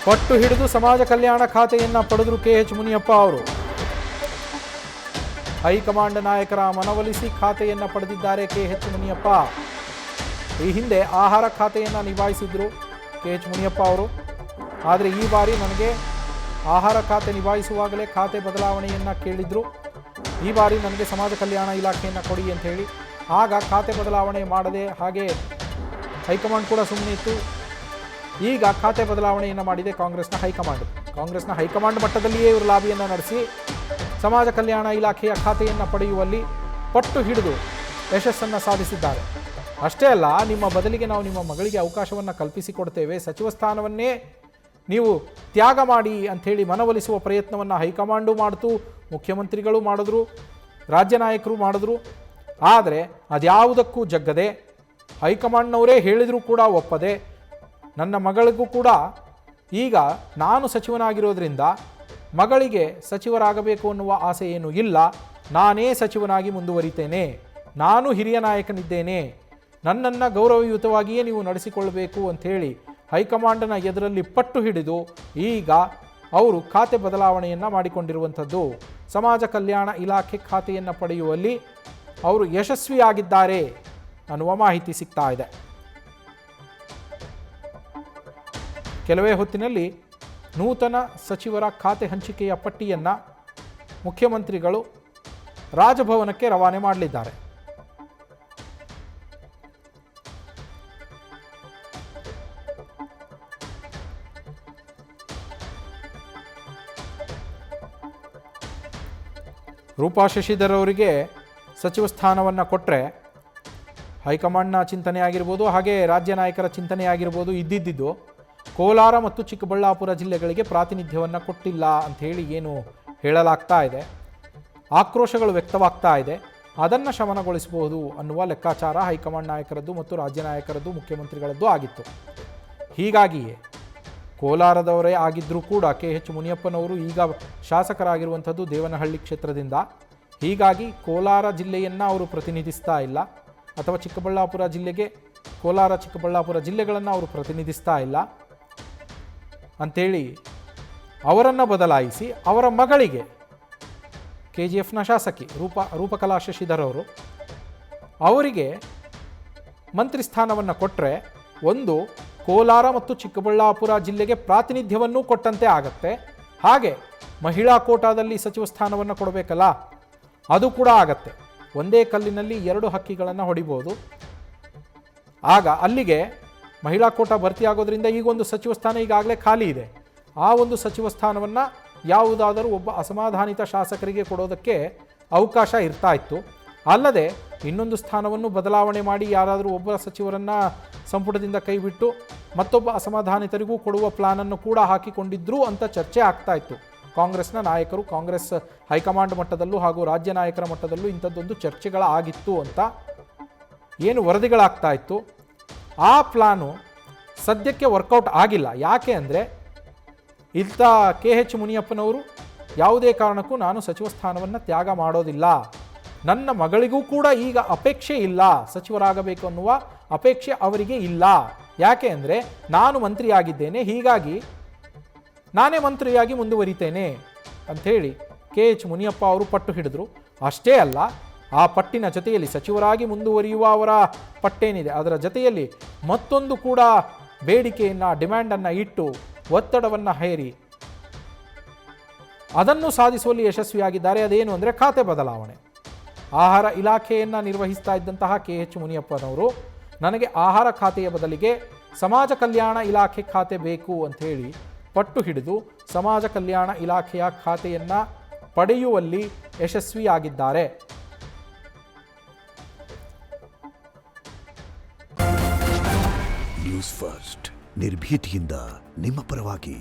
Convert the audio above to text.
ಪಟ್ಟು ಹಿಡಿದು ಸಮಾಜ ಕಲ್ಯಾಣ ಖಾತೆಯನ್ನು ಪಡೆದರು ಕೆಎಚ್ ಮುನಿಯಪ್ಪ ಅವರು. ಹೈಕಮಾಂಡ್ ನಾಯಕರ ಮನವೊಲಿಸಿ ಖಾತೆಯನ್ನು ಪಡೆದಿದ್ದಾರೆ ಕೆಎಚ್ ಮುನಿಯಪ್ಪ. ಈ ಹಿಂದೆ ಆಹಾರ ಖಾತೆಯನ್ನು ನಿಭಾಯಿಸಿದ್ರು ಕೆಎಚ್ ಮುನಿಯಪ್ಪ ಅವರು. ಆದರೆ ಈ ಬಾರಿ ನನಗೆ ಆಹಾರ ಖಾತೆ ನಿಭಾಯಿಸುವಾಗಲೇ ಖಾತೆ ಬದಲಾವಣೆಯನ್ನು ಕೇಳಿದ್ರು. ಈ ಬಾರಿ ನನಗೆ ಸಮಾಜ ಕಲ್ಯಾಣ ಇಲಾಖೆಯನ್ನು ಕೊಡಿ ಅಂತ ಹೇಳಿ. ಆಗ ಖಾತೆ ಬದಲಾವಣೆ ಮಾಡದೆ ಹಾಗೆ ಹೈಕಮಾಂಡ್ ಕೂಡ ಸುಮ್ಮನೆ ಇತ್ತು. ಈಗ ಖಾತೆ ಬದಲಾವಣೆಯನ್ನು ಮಾಡಿದೆ ಕಾಂಗ್ರೆಸ್ನ ಹೈಕಮಾಂಡ್ ಮಟ್ಟದಲ್ಲಿಯೇ ಇವರು ಲಾಬಿಯನ್ನು ನಡೆಸಿ ಸಮಾಜ ಕಲ್ಯಾಣ ಇಲಾಖೆಯ ಖಾತೆಯನ್ನು ಪಡೆಯುವಲ್ಲಿ ಪಟ್ಟು ಹಿಡಿದು ಯಶಸ್ಸನ್ನು ಸಾಧಿಸಿದ್ದಾರೆ. ಅಷ್ಟೇ ಅಲ್ಲ, ನಿಮ್ಮ ಬದಲಿಗೆ ನಾವು ನಿಮ್ಮ ಮಗಳಿಗೆ ಅವಕಾಶವನ್ನು ಕಲ್ಪಿಸಿಕೊಡ್ತೇವೆ, ಸಚಿವ ಸ್ಥಾನವನ್ನೇ ನೀವು ತ್ಯಾಗ ಮಾಡಿ ಅಂಥೇಳಿ ಮನವೊಲಿಸುವ ಪ್ರಯತ್ನವನ್ನು ಹೈಕಮಾಂಡು ಮಾಡಿತು, ಮುಖ್ಯಮಂತ್ರಿಗಳು ಮಾಡಿದ್ರು, ರಾಜ್ಯ ನಾಯಕರು ಮಾಡಿದ್ರು. ಆದರೆ ಅದ್ಯಾವುದಕ್ಕೂ ಜಗ್ಗದೆ ಹೈಕಮಾಂಡ್ನವರೇ ಹೇಳಿದರೂ ಕೂಡ ಒಪ್ಪದೆ ನನ್ನ ಮಗಳಿಗೂ ಕೂಡ ಈಗ ನಾನು ಸಚಿವನಾಗಿರೋದ್ರಿಂದ ಮಗಳಿಗೆ ಸಚಿವರಾಗಬೇಕು ಅನ್ನುವ ಆಸೆ ಏನೂ ಇಲ್ಲ, ನಾನೇ ಸಚಿವನಾಗಿ ಮುಂದುವರಿತೇನೆ, ನಾನು ಹಿರಿಯ ನಾಯಕನಿದ್ದೇನೆ, ನನ್ನನ್ನು ಗೌರವಯುತವಾಗಿಯೇ ನೀವು ನಡೆಸಿಕೊಳ್ಳಬೇಕು ಅಂಥೇಳಿ ಹೈಕಮಾಂಡನ ಎದುರಲ್ಲಿ ಪಟ್ಟು ಹಿಡಿದು ಈಗ ಅವರು ಖಾತೆ ಬದಲಾವಣೆಯನ್ನು ಮಾಡಿಕೊಂಡಿರುವಂಥದ್ದು. ಸಮಾಜ ಕಲ್ಯಾಣ ಇಲಾಖೆ ಖಾತೆಯನ್ನು ಪಡೆಯುವಲ್ಲಿ ಅವರು ಯಶಸ್ವಿಯಾಗಿದ್ದಾರೆ ಅನ್ನುವ ಮಾಹಿತಿ ಸಿಗ್ತಾ ಇದೆ. ಕೆಲವೇ ಹೊತ್ತಿನಲ್ಲಿ ನೂತನ ಸಚಿವರ ಖಾತೆ ಹಂಚಿಕೆಯ ಪಟ್ಟಿಯನ್ನು ಮುಖ್ಯಮಂತ್ರಿಗಳು ರಾಜಭವನಕ್ಕೆ ರವಾನೆ ಮಾಡಲಿದ್ದಾರೆ. ರೂಪಾ ಶಶಿಧರ್ ಅವರಿಗೆ ಸಚಿವ ಸ್ಥಾನವನ್ನು ಕೊಟ್ಟರೆ ಹೈಕಮಾಂಡ್ನ ಚಿಂತನೆ ಆಗಿರ್ಬೋದು, ಹಾಗೆ ರಾಜ್ಯ ನಾಯಕರ ಚಿಂತನೆ ಆಗಿರ್ಬೋದು, ಇದ್ದಿದ್ದು ಕೋಲಾರ ಮತ್ತು ಚಿಕ್ಕಬಳ್ಳಾಪುರ ಜಿಲ್ಲೆಗಳಿಗೆ ಪ್ರಾತಿನಿಧ್ಯವನ್ನು ಕೊಟ್ಟಿಲ್ಲ ಅಂಥೇಳಿ ಏನು ಹೇಳಲಾಗ್ತಾ ಇದೆ, ಆಕ್ರೋಶಗಳು ವ್ಯಕ್ತವಾಗ್ತಾ ಇದೆ, ಅದನ್ನು ಶಮನಗೊಳಿಸಬಹುದು ಅನ್ನುವ ಲೆಕ್ಕಾಚಾರ ಹೈಕಮಾಂಡ್ ನಾಯಕರದ್ದು ಮತ್ತು ರಾಜ್ಯ ನಾಯಕರದ್ದು, ಮುಖ್ಯಮಂತ್ರಿಗಳದ್ದು ಆಗಿತ್ತು. ಹೀಗಾಗಿಯೇ ಕೋಲಾರದವರೇ ಆಗಿದ್ದರೂ ಕೂಡ ಕೆಎಚ್ ಮುನಿಯಪ್ಪನವರು ಈಗ ಶಾಸಕರಾಗಿರುವಂಥದ್ದು ದೇವನಹಳ್ಳಿ ಕ್ಷೇತ್ರದಿಂದ. ಹೀಗಾಗಿ ಕೋಲಾರ ಜಿಲ್ಲೆಯನ್ನು ಅವರು ಪ್ರತಿನಿಧಿಸ್ತಾ ಇಲ್ಲ, ಅಥವಾ ಚಿಕ್ಕಬಳ್ಳಾಪುರ ಜಿಲ್ಲೆಗೆ ಕೋಲಾರ ಚಿಕ್ಕಬಳ್ಳಾಪುರ ಜಿಲ್ಲೆಗಳನ್ನು ಅವರು ಪ್ರತಿನಿಧಿಸ್ತಾ ಇಲ್ಲ ಅಂಥೇಳಿ ಅವರನ್ನು ಬದಲಾಯಿಸಿ ಅವರ ಮಗಳಿಗೆ KGFನ ಶಾಸಕಿ ರೂಪಕಲಾ ಶಶಿಧರ್ ಅವರು ಅವರಿಗೆ ಮಂತ್ರಿ ಸ್ಥಾನವನ್ನು ಕೊಟ್ಟರೆ ಒಂದು ಕೋಲಾರ ಮತ್ತು ಚಿಕ್ಕಬಳ್ಳಾಪುರ ಜಿಲ್ಲೆಗೆ ಪ್ರಾತಿನಿಧ್ಯವನ್ನೂ ಕೊಟ್ಟಂತೆ ಆಗತ್ತೆ. ಹಾಗೆ ಮಹಿಳಾ ಕೋಟಾದಲ್ಲಿ ಸಚಿವ ಸ್ಥಾನವನ್ನು ಕೊಡಬೇಕಲ್ಲ, ಅದು ಕೂಡ ಆಗತ್ತೆ. ಒಂದೇ ಕಲ್ಲಿನಲ್ಲಿ ಎರಡು ಹಕ್ಕಿಗಳನ್ನು ಹೊಡಿಬೋದು. ಆಗ ಅಲ್ಲಿಗೆ ಮಹಿಳಾ ಕೋಟಾ ಭರ್ತಿಯಾಗೋದ್ರಿಂದ ಈಗ ಒಂದು ಸಚಿವ ಸ್ಥಾನ ಈಗಾಗಲೇ ಖಾಲಿ ಇದೆ. ಆ ಒಂದು ಸಚಿವ ಸ್ಥಾನವನ್ನು ಯಾವುದಾದರೂ ಒಬ್ಬ ಅಸಮಾಧಾನಿತ ಶಾಸಕರಿಗೆ ಕೊಡೋದಕ್ಕೆ ಅವಕಾಶ ಇರ್ತಾ ಇತ್ತು. ಅಲ್ಲದೆ ಇನ್ನೊಂದು ಸ್ಥಾನವನ್ನು ಬದಲಾವಣೆ ಮಾಡಿ ಯಾರಾದರೂ ಒಬ್ಬ ಸಚಿವರನ್ನು ಸಂಪುಟದಿಂದ ಕೈಬಿಟ್ಟು ಮತ್ತೊಬ್ಬ ಅಸಮಾಧಾನಿತರಿಗೂ ಕೊಡುವ ಪ್ಲಾನನ್ನು ಕೂಡ ಹಾಕಿಕೊಂಡಿದ್ರು ಅಂತ ಚರ್ಚೆ ಆಗ್ತಾ ಇತ್ತು. ಕಾಂಗ್ರೆಸ್ನ ನಾಯಕರು, ಕಾಂಗ್ರೆಸ್ ಹೈಕಮಾಂಡ್ ಮಟ್ಟದಲ್ಲೂ ಹಾಗೂ ರಾಜ್ಯ ನಾಯಕರ ಮಟ್ಟದಲ್ಲೂ ಇಂಥದ್ದೊಂದು ಚರ್ಚೆಗಳಾಗಿತ್ತು ಅಂತ ಏನು ವರದಿಗಳಾಗ್ತಾ ಇತ್ತು. ಆ ಪ್ಲಾನು ಸದ್ಯಕ್ಕೆ ವರ್ಕೌಟ್ ಆಗಿಲ್ಲ. ಯಾಕೆ ಅಂದರೆ ಇಂಥ KH ಮುನಿಯಪ್ಪನವರು ಯಾವುದೇ ಕಾರಣಕ್ಕೂ ನಾನು ಸಚಿವ ಸ್ಥಾನವನ್ನು ತ್ಯಾಗ ಮಾಡೋದಿಲ್ಲ, ನನ್ನ ಮಗಳಿಗೂ ಕೂಡ ಈಗ ಅಪೇಕ್ಷೆ ಇಲ್ಲ, ಸಚಿವರಾಗಬೇಕು ಅನ್ನುವ ಅಪೇಕ್ಷೆ ಅವರಿಗೆ ಇಲ್ಲ. ಯಾಕೆ ಅಂದರೆ ನಾನು ಮಂತ್ರಿಯಾಗಿದ್ದೇನೆ, ಹೀಗಾಗಿ ನಾನೇ ಮಂತ್ರಿಯಾಗಿ ಮುಂದುವರಿತೇನೆ ಅಂಥೇಳಿ KH ಮುನಿಯಪ್ಪ ಅವರು ಪಟ್ಟು ಹಿಡಿದ್ರು. ಅಷ್ಟೇ ಅಲ್ಲ, ಆ ಪಟ್ಟಿನ ಜೊತೆಯಲ್ಲಿ ಸಚಿವರಾಗಿ ಮುಂದುವರಿಯುವ ಅವರ ಪಟ್ಟೇನಿದೆ ಅದರ ಜೊತೆಯಲ್ಲಿ ಮತ್ತೊಂದು ಕೂಡ ಬೇಡಿಕೆಯನ್ನು, ಡಿಮ್ಯಾಂಡನ್ನು ಇಟ್ಟು ಒತ್ತಡವನ್ನು ಹೇರಿ ಅದನ್ನು ಸಾಧಿಸುವಲ್ಲಿ ಯಶಸ್ವಿಯಾಗಿದ್ದಾರೆ. ಅದೇನು ಅಂದರೆ ಖಾತೆ ಬದಲಾವಣೆ. ಆಹಾರ ಇಲಾಖೆಯನ್ನು ನಿರ್ವಹಿಸ್ತಾ ಇದ್ದಂತಹ KH ಮುನಿಯಪ್ಪನವರು ನನಗೆ ಆಹಾರ ಖಾತೆಯ ಬದಲಿಗೆ ಸಮಾಜ ಕಲ್ಯಾಣ ಇಲಾಖೆ ಖಾತೆ ಬೇಕು ಅಂಥೇಳಿ ಪಟ್ಟು ಹಿಡಿದು ಸಮಾಜ ಕಲ್ಯಾಣ ಇಲಾಖೆಯ ಖಾತೆಯನ್ನು ಪಡೆಯುವಲ್ಲಿ ಯಶಸ್ವಿಯಾಗಿದ್ದಾರೆ. ನ್ಯೂಸ್ ಫಸ್ಟ್ ನಿರ್ಭೀತಿಯಿಂದ ನಿಮ್ಮ ಪರವಾಗಿ.